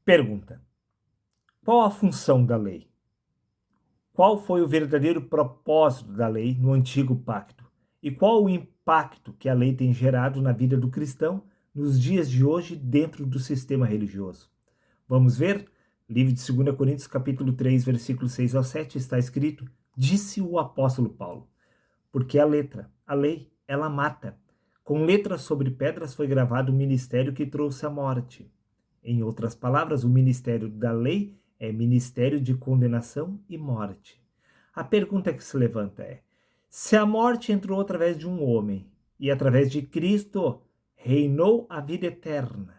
Pergunta: qual a função da lei? Qual foi o verdadeiro propósito da lei no Antigo Pacto? E qual o impacto que a lei tem gerado na vida do cristão nos dias de hoje dentro do sistema religioso? Vamos ver? Livro de 2 Coríntios, capítulo 3, versículos 6 ao 7, está escrito: disse o apóstolo Paulo, porque a lei, ela mata. Com letras sobre pedras foi gravado o ministério que trouxe a morte. Em outras palavras, o ministério da lei é ministério de condenação e morte. A pergunta que se levanta é: se a morte entrou através de um homem e através de Cristo reinou a vida eterna,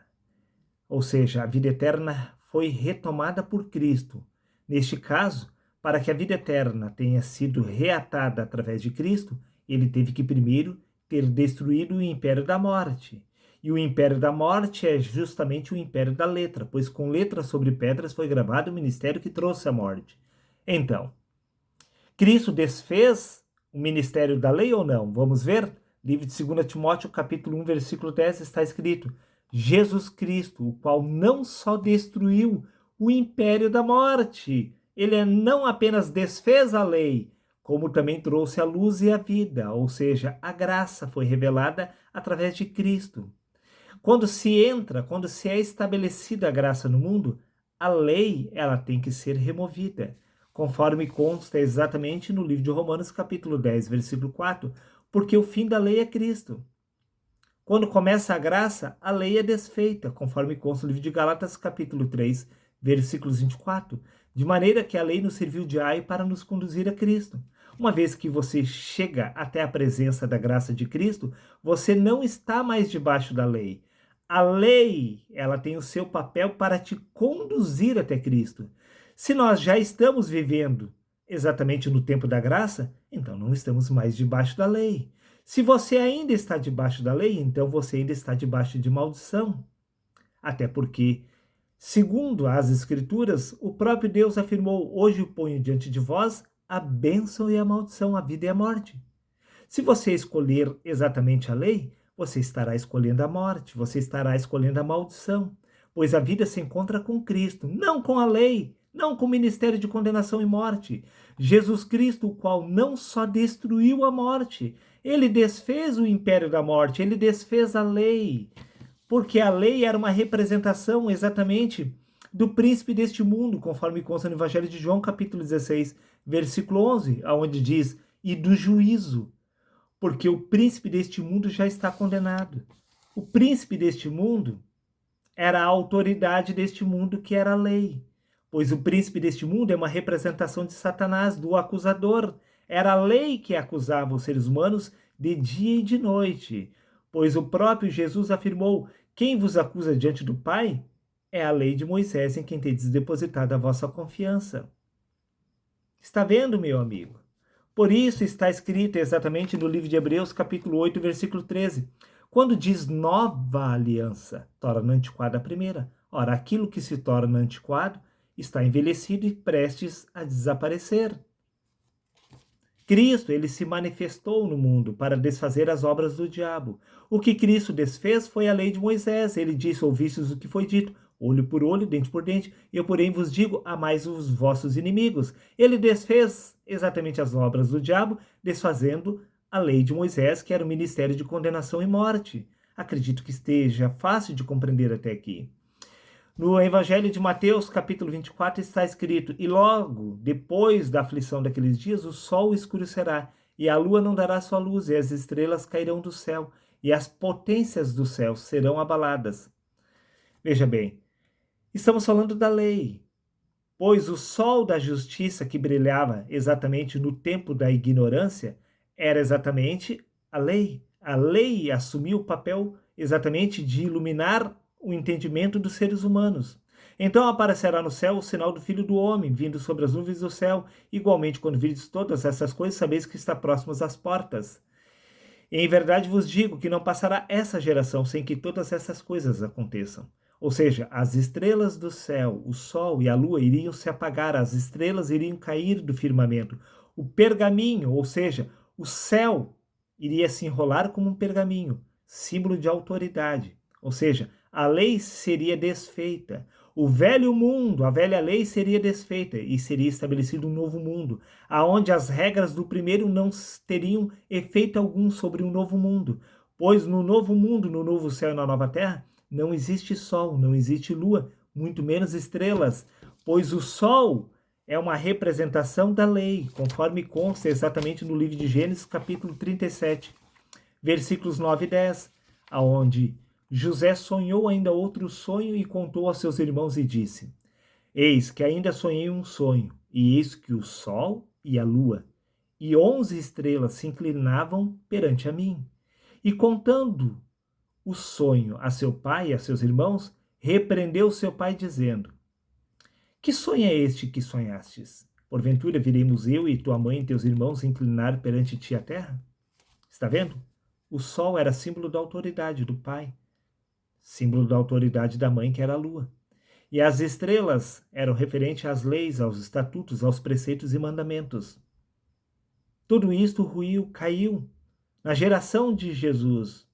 ou seja, a vida eterna foi retomada por Cristo. Neste caso, para que a vida eterna tenha sido reatada através de Cristo, ele teve que primeiro ter destruído o império da morte. E o império da morte é justamente o império da letra, pois com letras sobre pedras foi gravado o ministério que trouxe a morte. Então, Cristo desfez o ministério da lei ou não? Vamos ver? Livro de 2 Timóteo, capítulo 1, versículo 10, está escrito: Jesus Cristo, o qual não só destruiu o império da morte, ele não apenas desfez a lei, como também trouxe a luz e a vida, ou seja, a graça foi revelada através de Cristo. Quando se é estabelecida a graça no mundo, a lei ela tem que ser removida, conforme consta exatamente no livro de Romanos, capítulo 10, versículo 4, porque o fim da lei é Cristo. Quando começa a graça, a lei é desfeita, conforme consta no livro de Gálatas, capítulo 3, versículos 24, de maneira que a lei nos serviu de aio para nos conduzir a Cristo. Uma vez que você chega até a presença da graça de Cristo, você não está mais debaixo da lei. A lei, ela tem o seu papel para te conduzir até Cristo. Se nós já estamos vivendo exatamente no tempo da graça, então não estamos mais debaixo da lei. Se você ainda está debaixo da lei, então você ainda está debaixo de maldição. Até porque, segundo as Escrituras, o próprio Deus afirmou: hoje eu ponho diante de vós a bênção e a maldição, a vida e a morte. Se você escolher exatamente a lei, você estará escolhendo a morte, você estará escolhendo a maldição, pois a vida se encontra com Cristo, não com a lei, não com o ministério de condenação e morte. Jesus Cristo, o qual não só destruiu a morte, ele desfez o império da morte, ele desfez a lei, porque a lei era uma representação exatamente do príncipe deste mundo, conforme consta no Evangelho de João, capítulo 16, versículo 11, onde diz: e do juízo, porque o príncipe deste mundo já está condenado. O príncipe deste mundo era a autoridade deste mundo, que era a lei, pois o príncipe deste mundo é uma representação de Satanás, do acusador. Era a lei que acusava os seres humanos de dia e de noite, pois o próprio Jesus afirmou: quem vos acusa diante do Pai é a lei de Moisés, em quem tendes depositado a vossa confiança. Está vendo, meu amigo? Por isso está escrito exatamente no livro de Hebreus, capítulo 8, versículo 13. Quando diz nova aliança, torna antiquada a primeira. Ora, aquilo que se torna antiquado está envelhecido e prestes a desaparecer. Cristo, ele se manifestou no mundo para desfazer as obras do diabo. O que Cristo desfez foi a lei de Moisés. Ele disse: ouvistes o que foi dito, olho por olho, dente por dente, eu porém vos digo, amais os vossos inimigos. Ele desfez exatamente as obras do diabo, desfazendo a lei de Moisés, que era o ministério de condenação e morte. Acredito que esteja fácil de compreender até aqui. No Evangelho de Mateus, capítulo 24, está escrito: e logo, depois da aflição daqueles dias, o sol escurecerá, e a lua não dará sua luz, e as estrelas cairão do céu, e as potências do céu serão abaladas. Veja bem, estamos falando da lei, pois o sol da justiça que brilhava exatamente no tempo da ignorância era exatamente a lei. A lei assumiu o papel exatamente de iluminar o entendimento dos seres humanos. Então aparecerá no céu o sinal do Filho do Homem, vindo sobre as nuvens do céu. Igualmente, quando virdes todas essas coisas, sabeis que está próximos às portas. Em verdade vos digo que não passará essa geração sem que todas essas coisas aconteçam. Ou seja, as estrelas do céu, o sol e a lua iriam se apagar, as estrelas iriam cair do firmamento. O pergaminho, ou seja, o céu, iria se enrolar como um pergaminho, símbolo de autoridade. Ou seja, a lei seria desfeita. O velho mundo, a velha lei seria desfeita e seria estabelecido um novo mundo, aonde as regras do primeiro não teriam efeito algum sobre um novo mundo, pois no novo mundo, no novo céu e na nova terra, não existe sol, não existe lua, muito menos estrelas, pois o sol é uma representação da lei, conforme consta exatamente no livro de Gênesis, capítulo 37, versículos 9 e 10, aonde José sonhou ainda outro sonho e contou aos seus irmãos e disse: Eis que ainda sonhei um sonho, e eis que o sol e a lua e 11 estrelas se inclinavam perante a mim. E contando o sonho a seu pai e a seus irmãos, repreendeu seu pai, dizendo: Que sonho é este que sonhastes? Porventura viremos eu e tua mãe e teus irmãos inclinar perante ti a terra? Está vendo? O sol era símbolo da autoridade do pai, símbolo da autoridade da mãe, que era a lua. E as estrelas eram referentes às leis, aos estatutos, aos preceitos e mandamentos. Tudo isto ruiu, caiu. Na geração de Jesus,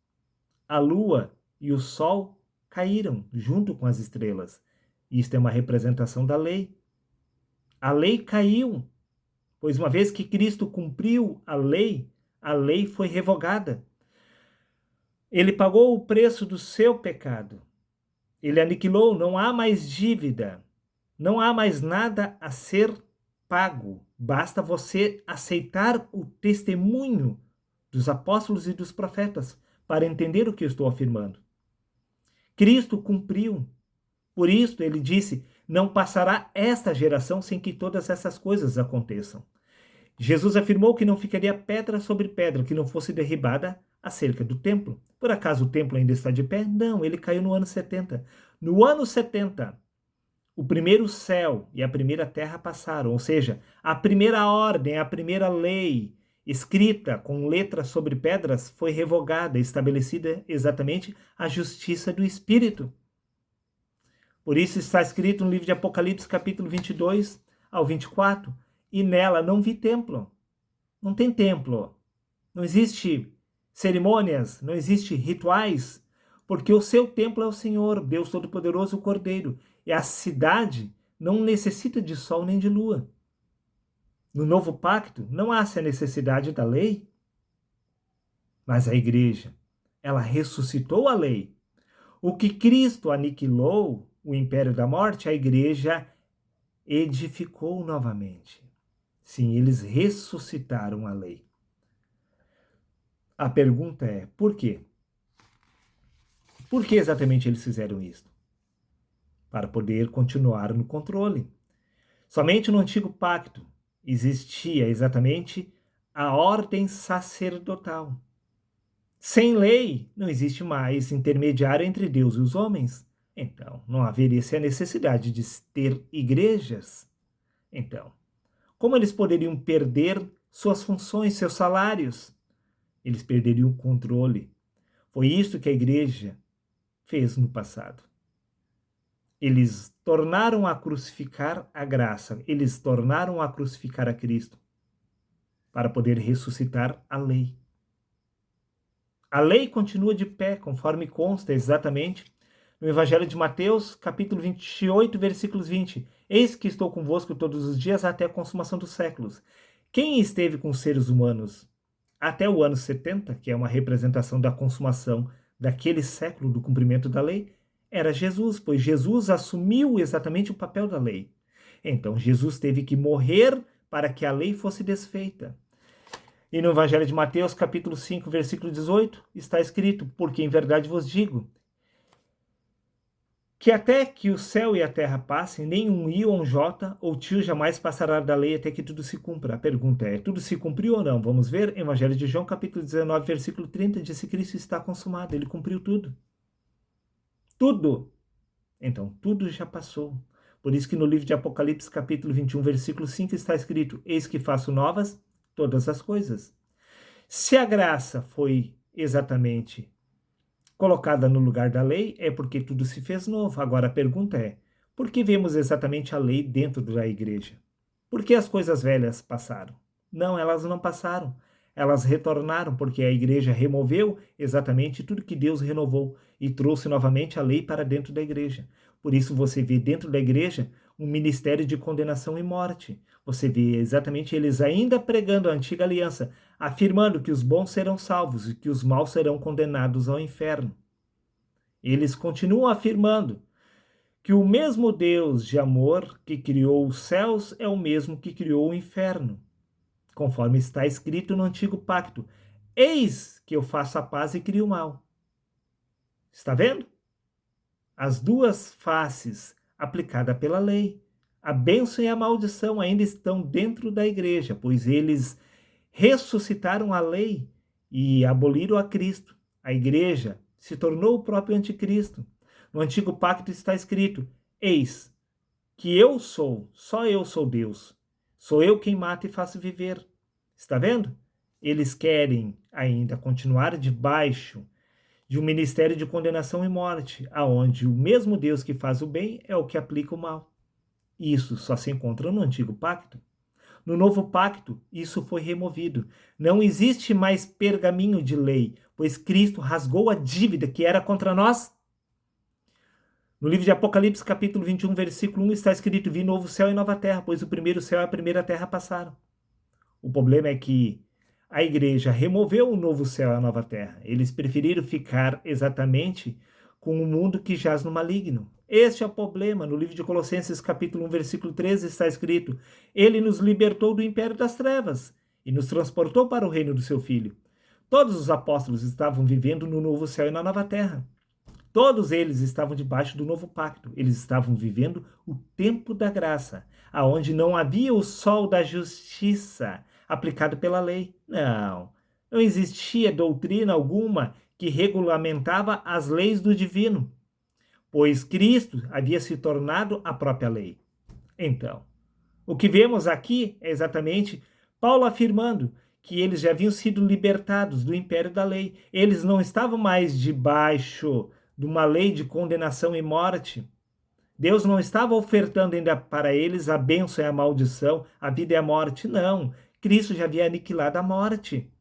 a lua e o sol caíram junto com as estrelas. Isto é uma representação da lei. A lei caiu, pois uma vez que Cristo cumpriu a lei foi revogada. Ele pagou o preço do seu pecado. Ele aniquilou, não há mais dívida, não há mais nada a ser pago. Basta você aceitar o testemunho dos apóstolos e dos profetas para entender o que eu estou afirmando. Cristo cumpriu. Por isso ele disse: não passará esta geração sem que todas essas coisas aconteçam. Jesus afirmou que não ficaria pedra sobre pedra que não fosse derribada acerca do templo. Por acaso o templo ainda está de pé? Não, ele caiu no ano 70. No ano 70, o primeiro céu e a primeira terra passaram, ou seja, a primeira ordem, a primeira lei escrita com letras sobre pedras foi revogada, estabelecida exatamente a justiça do Espírito. Por isso está escrito no livro de Apocalipse, capítulo 22 ao 24, e nela não vi templo. Não tem templo. Não existe cerimônias, não existe rituais, porque o seu templo é o Senhor, Deus Todo-Poderoso, o Cordeiro. E a cidade não necessita de sol nem de lua. No novo pacto, não há essa necessidade da lei, mas a igreja, ela ressuscitou a lei. O que Cristo aniquilou, o império da morte, a igreja edificou novamente. Sim, eles ressuscitaram a lei. A pergunta é, por quê? Por que exatamente eles fizeram isso? Para poder continuar no controle. Somente no antigo pacto existia exatamente a ordem sacerdotal. Sem lei, não existe mais intermediário entre Deus e os homens. Então, não haveria essa necessidade de ter igrejas. Então, como eles poderiam perder suas funções, seus salários? Eles perderiam o controle. Foi isso que a igreja fez no passado. Eles tornaram a crucificar a graça, eles tornaram a crucificar a Cristo para poder ressuscitar a lei. A lei continua de pé, conforme consta exatamente no Evangelho de Mateus, capítulo 28, versículos 20. Eis que estou convosco todos os dias até a consumação dos séculos. Quem esteve com os seres humanos até o ano 70, que é uma representação da consumação daquele século do cumprimento da lei, era Jesus, pois Jesus assumiu exatamente o papel da lei. Então, Jesus teve que morrer para que a lei fosse desfeita. E no Evangelho de Mateus, capítulo 5, versículo 18, está escrito: porque em verdade vos digo, que até que o céu e a terra passem, nem um i ou um j ou tio jamais passará da lei até que tudo se cumpra. A pergunta é, tudo se cumpriu ou não? Vamos ver, Evangelho de João, capítulo 19, versículo 30, disse: Cristo está consumado, ele cumpriu tudo. Tudo. Então, tudo já passou. Por isso que no livro de Apocalipse, capítulo 21, versículo 5, está escrito: eis que faço novas todas as coisas. Se a graça foi exatamente colocada no lugar da lei, é porque tudo se fez novo. Agora a pergunta é, por que vemos exatamente a lei dentro da igreja? Por que as coisas velhas passaram? Não, elas não passaram. Elas retornaram porque a igreja removeu exatamente tudo que Deus renovou. e trouxe novamente a lei para dentro da igreja. Por isso você vê dentro da igreja um ministério de condenação e morte. Você vê exatamente eles ainda pregando a antiga aliança, afirmando que os bons serão salvos e que os maus serão condenados ao inferno. Eles continuam afirmando que o mesmo Deus de amor que criou os céus é o mesmo que criou o inferno, conforme está escrito no antigo pacto: eis que eu faço a paz e crio o mal. Está vendo? As duas faces aplicadas pela lei. A bênção e a maldição ainda estão dentro da igreja, pois eles ressuscitaram a lei e aboliram a Cristo. A igreja se tornou o próprio anticristo. No antigo pacto está escrito: eis que eu sou, só eu sou Deus. Sou eu quem mata e faço viver. Está vendo? Eles querem ainda continuar debaixo de um ministério de condenação e morte, aonde o mesmo Deus que faz o bem é o que aplica o mal. Isso só se encontra no antigo pacto. No novo pacto, isso foi removido. Não existe mais pergaminho de lei, pois Cristo rasgou a dívida que era contra nós. No livro de Apocalipse, capítulo 21, versículo 1, está escrito: vi novo céu e nova terra, pois o primeiro céu e a primeira terra passaram. O problema é que a igreja removeu o novo céu e a nova terra. Eles preferiram ficar exatamente com o mundo que jaz no maligno. Este é o problema. No livro de Colossenses, capítulo 1, versículo 13, está escrito: ele nos libertou do império das trevas e nos transportou para o reino do seu Filho. Todos os apóstolos estavam vivendo no novo céu e na nova terra. Todos eles estavam debaixo do novo pacto. Eles estavam vivendo o tempo da graça, aonde não havia o sol da justiça aplicado pela lei. Não existia doutrina alguma que regulamentava as leis do divino, pois Cristo havia se tornado a própria lei. Então, o que vemos aqui é exatamente Paulo afirmando que eles já haviam sido libertados do império da lei. Eles não estavam mais debaixo de uma lei de condenação e morte. Deus não estava ofertando ainda para eles a bênção e a maldição, a vida e a morte. Não. Cristo já havia aniquilado a morte.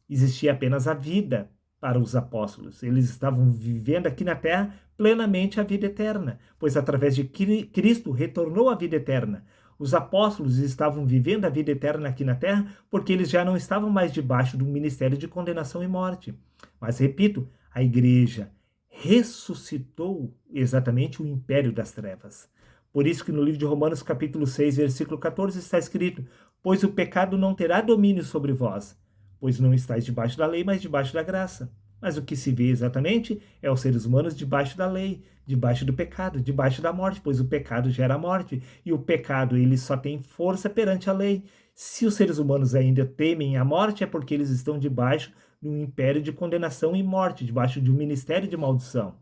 Existia apenas a vida para os apóstolos. Eles estavam vivendo aqui na terra plenamente a vida eterna, pois através de Cristo retornou a vida eterna. Os apóstolos estavam vivendo a vida eterna aqui na terra porque eles já não estavam mais debaixo do ministério de condenação e morte. Mas, repito, a igreja ressuscitou exatamente o império das trevas. Por isso que no livro de Romanos, capítulo 6, versículo 14, está escrito: pois o pecado não terá domínio sobre vós, pois não estáis debaixo da lei, mas debaixo da graça. Mas o que se vê exatamente é os seres humanos debaixo da lei, debaixo do pecado, debaixo da morte, pois o pecado gera morte, e o pecado ele só tem força perante a lei. Se os seres humanos ainda temem a morte, é porque eles estão debaixo de um império de condenação e morte, debaixo de um ministério de maldição.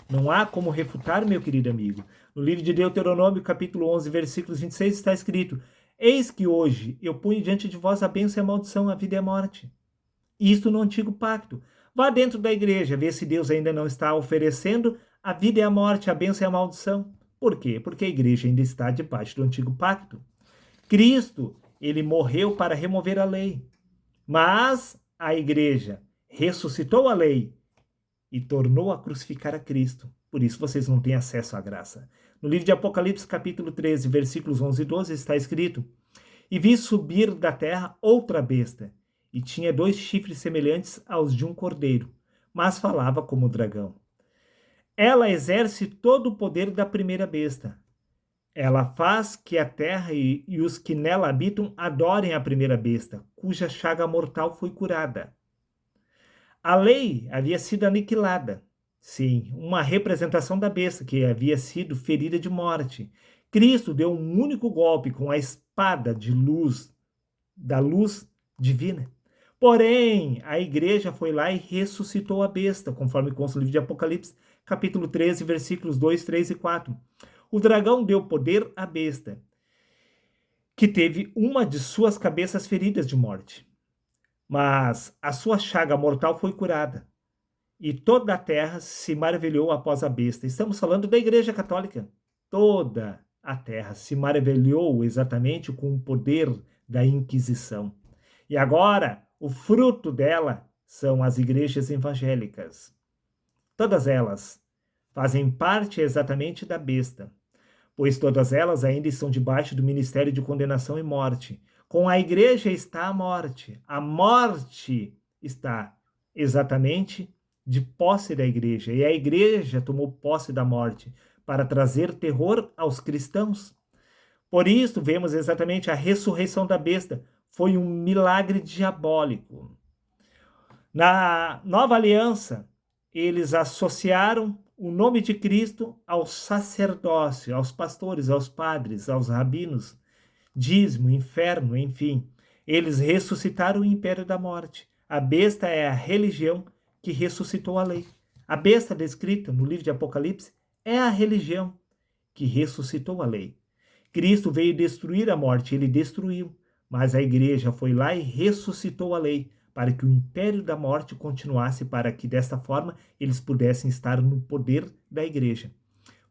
Não há como refutar, meu querido amigo. No livro de Deuteronômio, capítulo 11, versículos 26, está escrito: eis que hoje eu ponho diante de vós a bênção e a maldição, a vida e a morte. Isto no antigo pacto. Vá dentro da igreja, vê se Deus ainda não está oferecendo a vida e a morte, a bênção e a maldição. Por quê? Porque a igreja ainda está debaixo do antigo pacto. Cristo, ele morreu para remover a lei. Mas a igreja ressuscitou a lei e tornou a crucificar a Cristo. Por isso vocês não têm acesso à graça. No livro de Apocalipse, capítulo 13, versículos 11 e 12, está escrito: e vi subir da terra outra besta, e tinha 2 chifres semelhantes aos de um cordeiro, mas falava como dragão. Ela exerce todo o poder da primeira besta. Ela faz que a terra e os que nela habitam adorem a primeira besta, cuja chaga mortal foi curada. A lei havia sido aniquilada. Sim, uma representação da besta que havia sido ferida de morte. Cristo deu um único golpe com a espada de luz, da luz divina. Porém, a igreja foi lá e ressuscitou a besta, conforme consta no livro de Apocalipse, capítulo 13, versículos 2, 3 e 4. O dragão deu poder à besta, que teve uma de suas cabeças feridas de morte. Mas a sua chaga mortal foi curada, e toda a terra se maravilhou após a besta. Estamos falando da Igreja Católica. Toda a terra se maravilhou exatamente com o poder da Inquisição. E agora, o fruto dela são as igrejas evangélicas. todas elas fazem parte exatamente da besta, pois todas elas ainda estão debaixo do ministério de condenação e morte. Com a igreja está a morte. A morte está exatamente de posse da igreja, e a igreja tomou posse da morte para trazer terror aos cristãos. Por isso, vemos exatamente a ressurreição da besta. Foi um milagre diabólico. Na nova aliança, eles associaram o nome de Cristo ao sacerdócio, aos pastores, aos padres, aos rabinos, dízimo, inferno, enfim. Eles ressuscitaram o império da morte. A besta é a religião que ressuscitou a lei. A besta descrita no livro de Apocalipse é a religião que ressuscitou a lei. Cristo veio destruir a morte, ele destruiu, mas a igreja foi lá e ressuscitou a lei, para que o império da morte continuasse, para que desta forma eles pudessem estar no poder da igreja.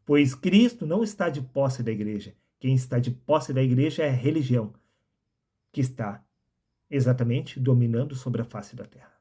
Pois Cristo não está de posse da igreja. Quem está de posse da igreja é a religião, que está exatamente dominando sobre a face da terra.